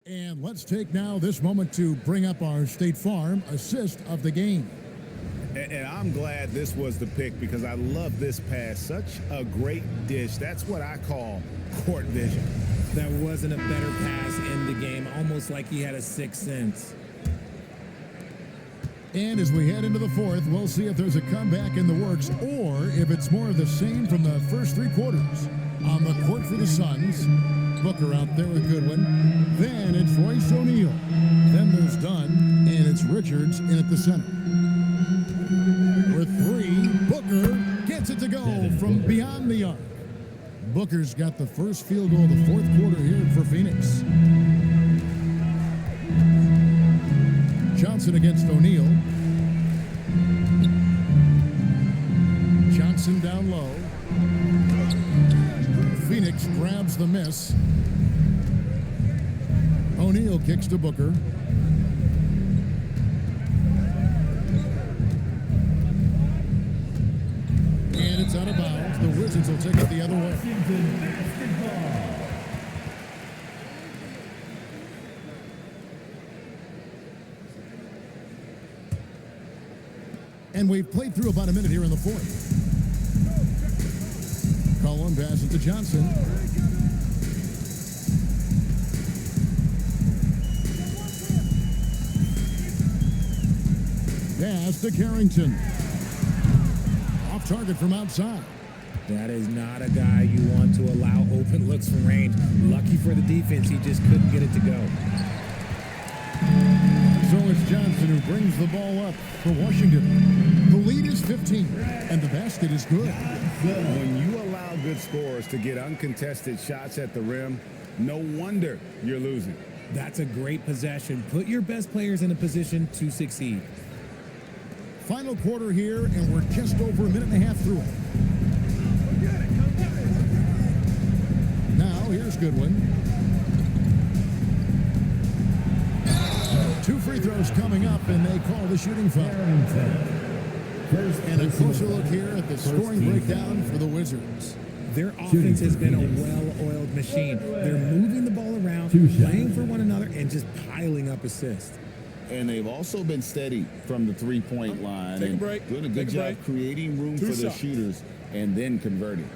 And let's take now this moment to bring up our State Farm assist of the game. And I'm glad this was the pick because I love this pass. Such a great dish. That's what I call court vision. That wasn't a better pass in the game, almost like he had a sixth sense. And as we head into the fourth, we'll see if there's a comeback in the works or if it's more of the same from the first 3 quarters. On the court for the Suns, Booker out there with Goodwin. Then it's Royce O'Neal. Then there's Dunn, and it's Richards in at the center. For 3, Booker gets it to go from beyond the arc. Booker's got the first field goal of the fourth quarter here for Phoenix. Johnson against O'Neal. Johnson down low. Phoenix grabs the miss. O'Neal kicks to Booker. And it's out of bounds. The Wizards will take it the other way. And we've played through about a minute here in the fourth. Cullen passes to Johnson. Pass to Carrington. Off target from outside. That is not a guy you want to allow open looks from range. Lucky for the defense, he just couldn't get it to go. So it's Johnson who brings the ball up for Washington. The lead is 15, and the basket is good. When you allow good scorers to get uncontested shots at the rim, no wonder you're losing. That's a great possession. Put your best players in a position to succeed. Final quarter here, and we're just over a minute and a half through it. Now, here's Goodwin. 2 free throws coming up, and they call the shooting foul. And a closer look here at the scoring breakdown for the Wizards. Their offense has been a well-oiled machine. They're moving the ball around, playing for one another, and just piling up assists. And they've also been steady from the three-point line. Take a and break. doing a good job creating room for the shooters and then converting.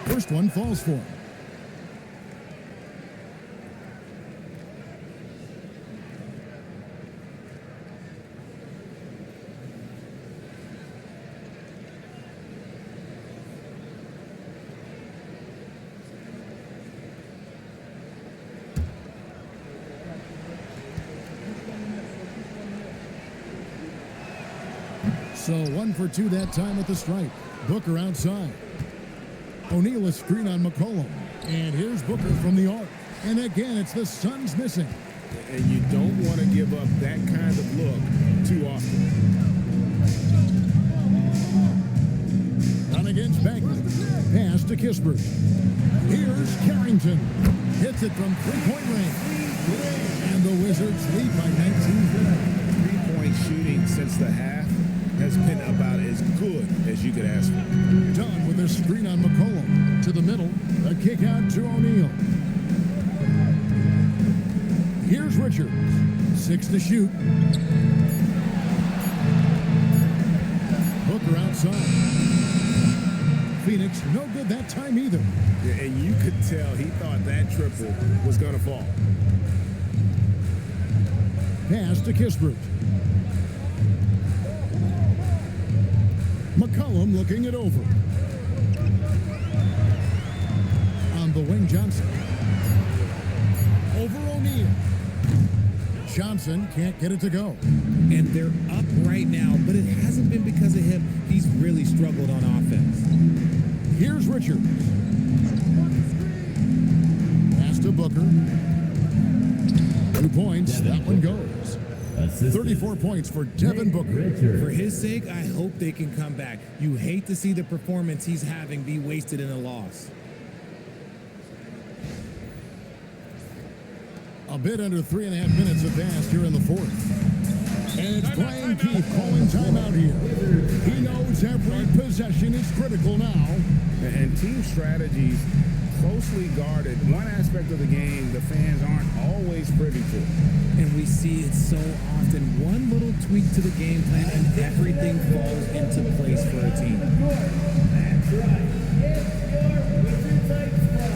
First one falls for him. So 1 for 2 that time at the stripe. Booker outside. O'Neal a screen on McCollum. And here's Booker from the arc. And again, it's the Suns missing. And you don't want to give up that kind of look too often. On against Bagley. Pass to Kispert. Here's Carrington. Hits it from three-point range. And the Wizards lead by 19. Three-point shooting since the half has been about as good as you could ask for. Dunn with a screen on McCollum. To the middle. A kick out to O'Neal. Here's Richards. 6 to shoot. Booker outside. Phoenix, no good that time either. Yeah, and you could tell he thought that triple was going to fall. Pass to Kispert. McCollum looking it over. On the wing, Johnson. Over O'Neal. Johnson can't get it to go. And they're up right now, but it hasn't been because of him. He's really struggled on offense. Here's Richards. Pass to Booker. 2 points. That one goes. 34 points for Devin Booker. For his sake, I hope they can come back. You hate to see the performance he's having be wasted in a loss. A bit under 3.5 minutes have passed here in the fourth. And it's Brian Keefe calling timeout here. He knows every possession is critical now. And team strategies closely guarded. One aspect of the game the fans aren't always privy to. And we see it so often. One little tweak to the game plan and everything falls into place for a team. That's right. It's your Wizards Ice Spot.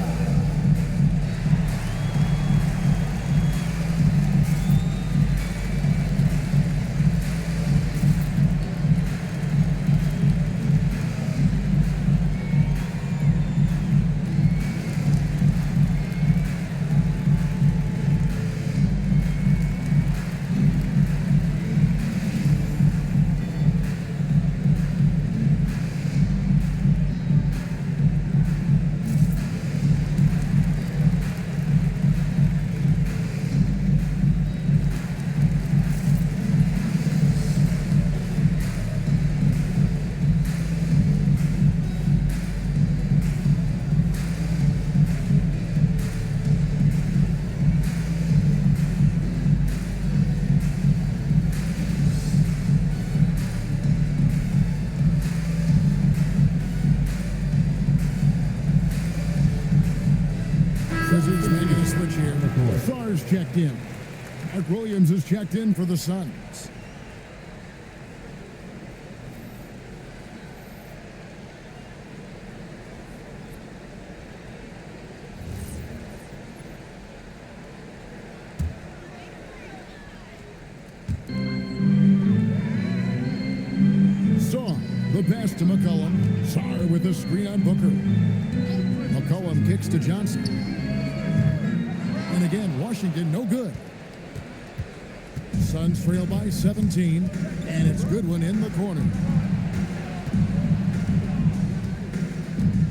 Wizards making a switch here. Sar's checked in. Mark Williams is checked in for the Suns. Saw the pass to McCollum. Sar with a screen on Booker. McCollum kicks to Johnson. And again, Washington no good. Suns trail by 17, and it's Goodwin in the corner.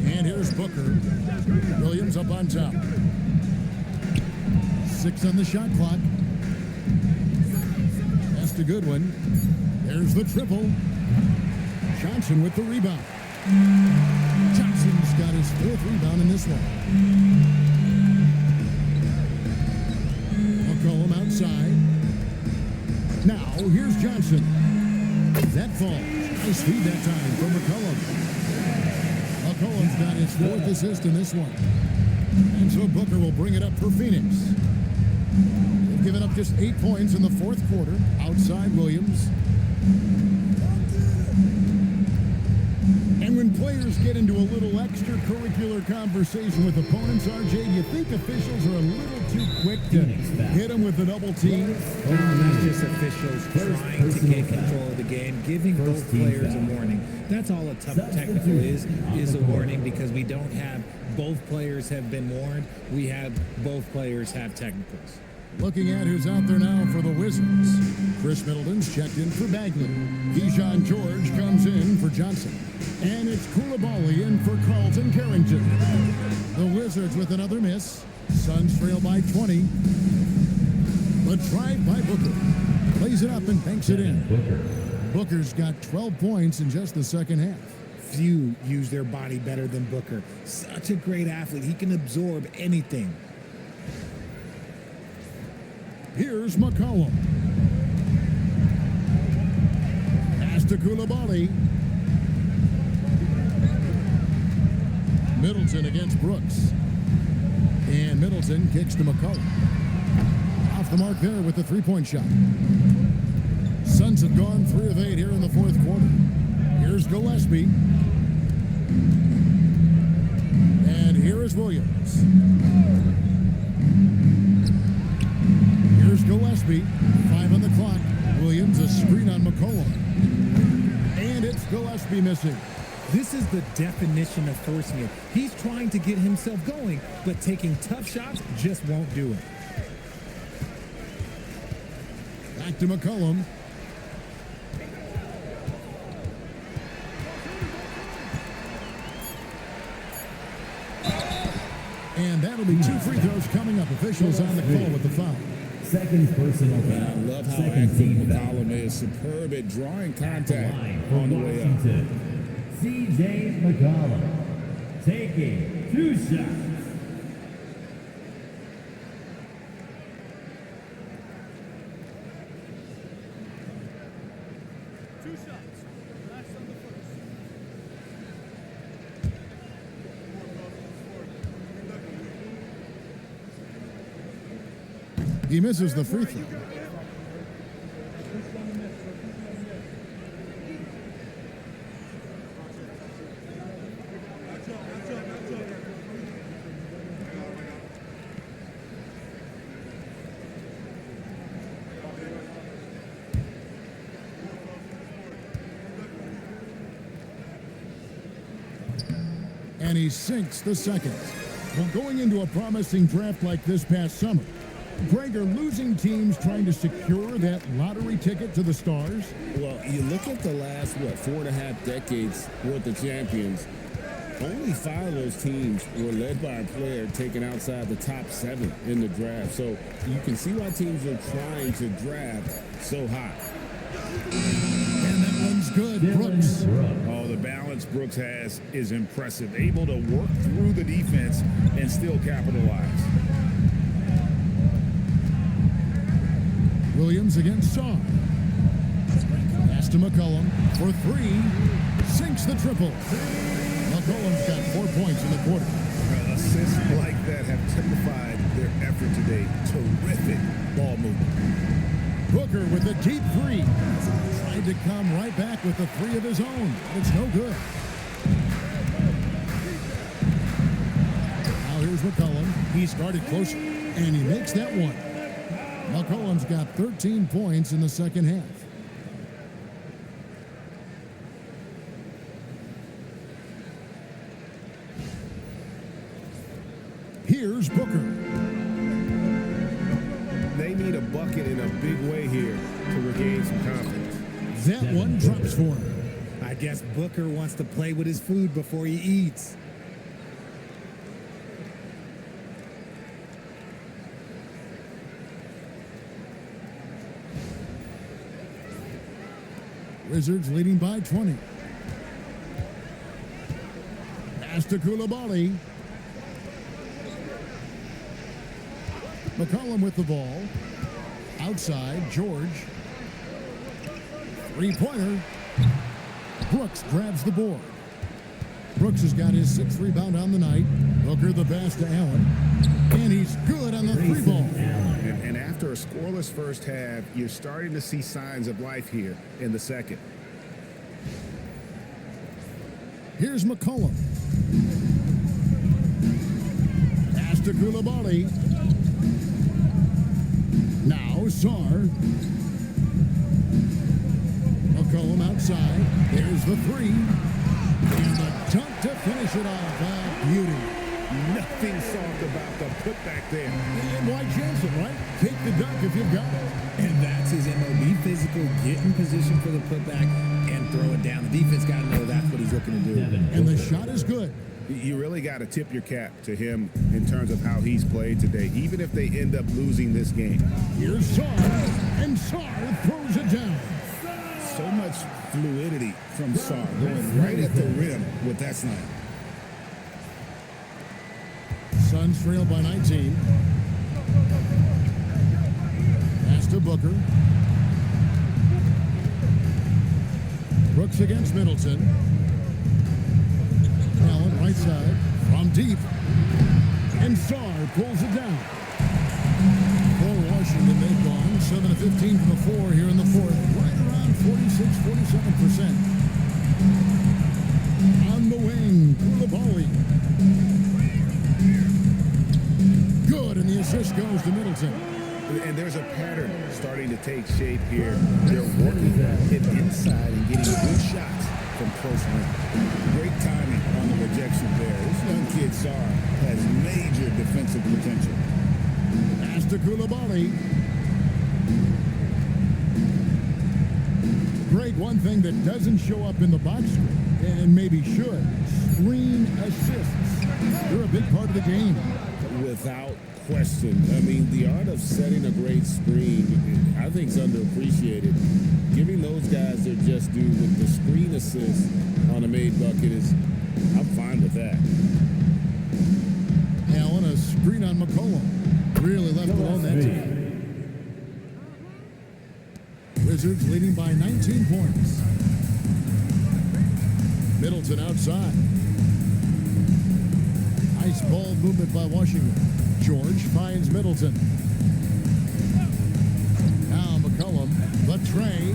And here's Booker. Williams up on top. 6 on the shot clock. Pass to Goodwin. There's the triple. Johnson with the rebound. Johnson's got his 4th rebound in this one. McCollum outside. Now, here's Johnson. That falls. Nice feed that time from McCollum. McCollum's got his 4th assist in this one. And so Booker will bring it up for Phoenix. They've given up just 8 points in the 4th quarter. Outside Williams. And when players get into a little extracurricular conversation with opponents, RJ, do you think officials are a little too quick to hit them with a double team? That's just officials trying to get control of the game, giving both players a warning. That's all a tough technical is a warning, because we don't have both players have been warned. We have both players have technicals. Looking at who's out there now for the Wizards. Chris Middleton's checked in for Bagley. Keyshawn George comes in for Johnson. And it's Koulibaly in for Carlton Carrington. The Wizards with another miss. Suns trail by 20. The drive by Booker. Plays it up and banks it in. Booker's got 12 points in just the second half. Few use their body better than Booker. Such a great athlete. He can absorb anything. Here's McCollum. Pass to Koulibaly. Middleton against Brooks. And Middleton kicks to McCollum. Off the mark there with the three-point shot. Suns have gone 3 of 8 here in the fourth quarter. Here's Gillespie. And here is Williams. Here's Gillespie. 5 on the clock. Williams a screen on McCollum. And it's Gillespie missing. This is the definition of forcing it. He's trying to get himself going, but taking tough shots just won't do it. Back to McCollum. And that'll be 2 free throws coming up. Officials on the call with the foul. Second personal And I foul. love how Second active team foul. McCollum is. Superb at drawing contact Line on for the way up. Washington. C.J. McCollum taking 2 shots. He misses the free throw. And he sinks the second. Well, going into a promising draft like this past summer, Greg, are losing teams trying to secure that lottery ticket to the stars? Well, you look at the last, 4.5 decades worth of champions, only 5 of those teams were led by a player taken outside the top 7 in the draft. So you can see why teams are trying to draft so high. And that one's good. Brooks. Oh, the balance Brooks has is impressive. Able to work through the defense and still capitalize. Williams against Shaw. Pass to McCollum for 3. Sinks the triple. McCollum's got 4 points in the quarter. Assists like that have typified their effort today. Terrific ball movement. Booker with a deep 3. Tried to come right back with a 3 of his own. It's no good. Now here's McCollum. He started closer, and he makes that one. McCollum's got 13 points in the second half. Here's Booker. They need a bucket in a big way here to regain some confidence. That one drops for him. I guess Booker wants to play with his food before he eats. Wizards leading by 20. Pass to Koulibaly. McCollum with the ball. Outside, George. Three-pointer. Brooks grabs the board. Brooks has got his 6th rebound on the night. Booker the pass to Allen. And he's good on the 3 ball. And after a scoreless first half, you're starting to see signs of life here in the second. Here's McCollum. Pass to Koulibaly. Now Sarr. McCollum outside. There's the 3. And the dunk to finish it off. Beauty. Nothing soft about the putback there. And why chance it, right? Take the dunk if you've got it. And that's his MO. Be physical, get in position for the putback, and throw it down. The defense got to know that's what he's looking to do. And the shot is good. You really got to tip your cap to him in terms of how he's played today, even if they end up losing this game. Here's Sarr, and Sarr throws it down. So much fluidity from Sarr, going right at the rim with that slam. Suns trail by 19. Pass to Booker. Brooks against Middleton. Allen right side from deep. And Sarr pulls it down. For Washington, they've gone 7 of 15 from the floor here in the fourth. Right around 46-47%. On the wing, Koulibaly. Good, and the assist goes to Middleton. And there's a pattern starting to take shape here. They're working it inside and getting good shots from close range. Great timing on the rejection there. This young kid, Sarr, has major defensive potential. Pass to Koulibaly. Greg, one thing that doesn't show up in the box score, and maybe should, screen assists. They're a big part of the game. Without question. I mean, the art of setting a great screen, I think, is underappreciated. Giving those guys their just due with the screen assist on a made bucket is, I'm fine with that. Allen, a screen on McCollum. Really left it on that time. Wizards leading by 19 points. Middleton outside. Nice ball movement by Washington. George finds Middleton. Now McCollum, but Trey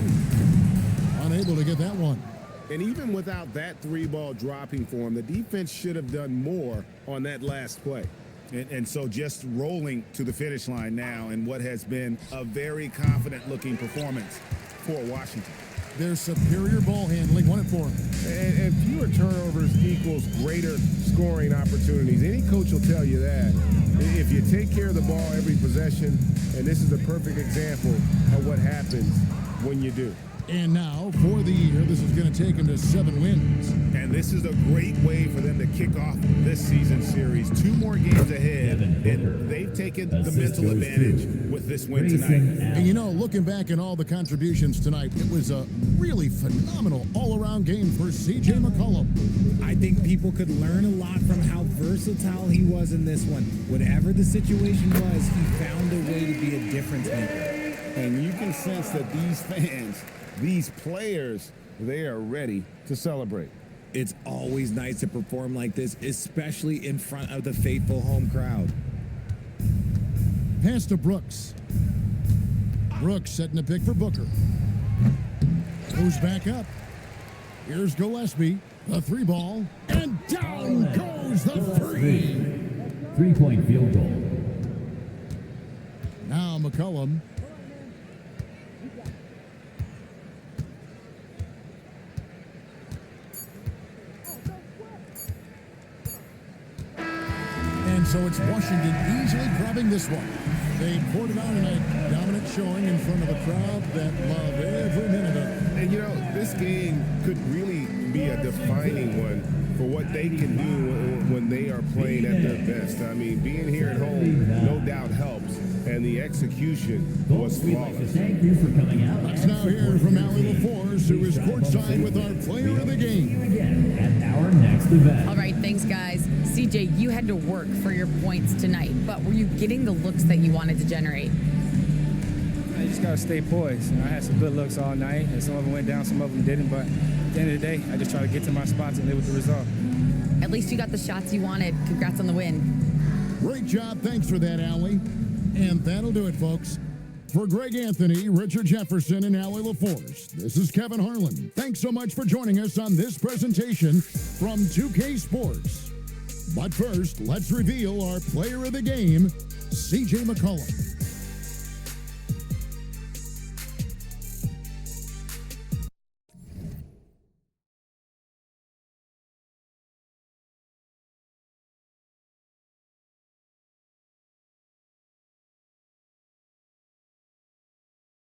unable to get that one. And even without that three ball dropping for him, the defense should have done more on that last play. And so just rolling to the finish line now in what has been a very confident-looking performance for Washington. Their superior ball handling won it for them. And fewer turnovers equals greater scoring opportunities. Any coach will tell you that. If you take care of the ball every possession, and this is a perfect example of what happens when you do. And now, for the year, this is going to take them to 7 wins. And this is a great way for them to kick off this season series. 2 more games ahead, and they've taken the mental advantage with this win tonight. And you know, looking back at all the contributions tonight, it was a really phenomenal all-around game for C.J. McCollum. I think people could learn a lot from how versatile he was in this one. Whatever the situation was, he found a way to be a difference maker. And you can sense that these fans, these players, they are ready to celebrate. It's always nice to perform like this, especially in front of the faithful home crowd. Pass to Brooks. Brooks setting the pick for Booker. Goes back up. Here's Gillespie. The 3 ball. And down goes the 3. 3-point field goal. Now McCollum. And so it's Washington easily grabbing this one. They poured it on in a dominant showing in front of a crowd that loved every minute of it. And, you know, this game could really be a defining one for what they can do when they are playing at their best. I mean, being here at home no doubt helps, and the execution was flawless. Thank you for coming out. Let's now hear from Allie LaForce, who is courtside with our player of the game. Again at our next event. All right, thanks, guys. CJ, you had to work for your points tonight, but were you getting the looks that you wanted to generate? I just got to stay poised. I had some good looks all night, and some of them went down, some of them didn't, but at the end of the day, I just try to get to my spots and live with the result. At least you got the shots you wanted. Congrats on the win. Great job. Thanks for that, Allie. And that'll do it, folks. For Greg Anthony, Richard Jefferson, and Allie LaForce, this is Kevin Harlan. Thanks so much for joining us on this presentation from 2K Sports. But first, let's reveal our player of the game, C.J. McCollum.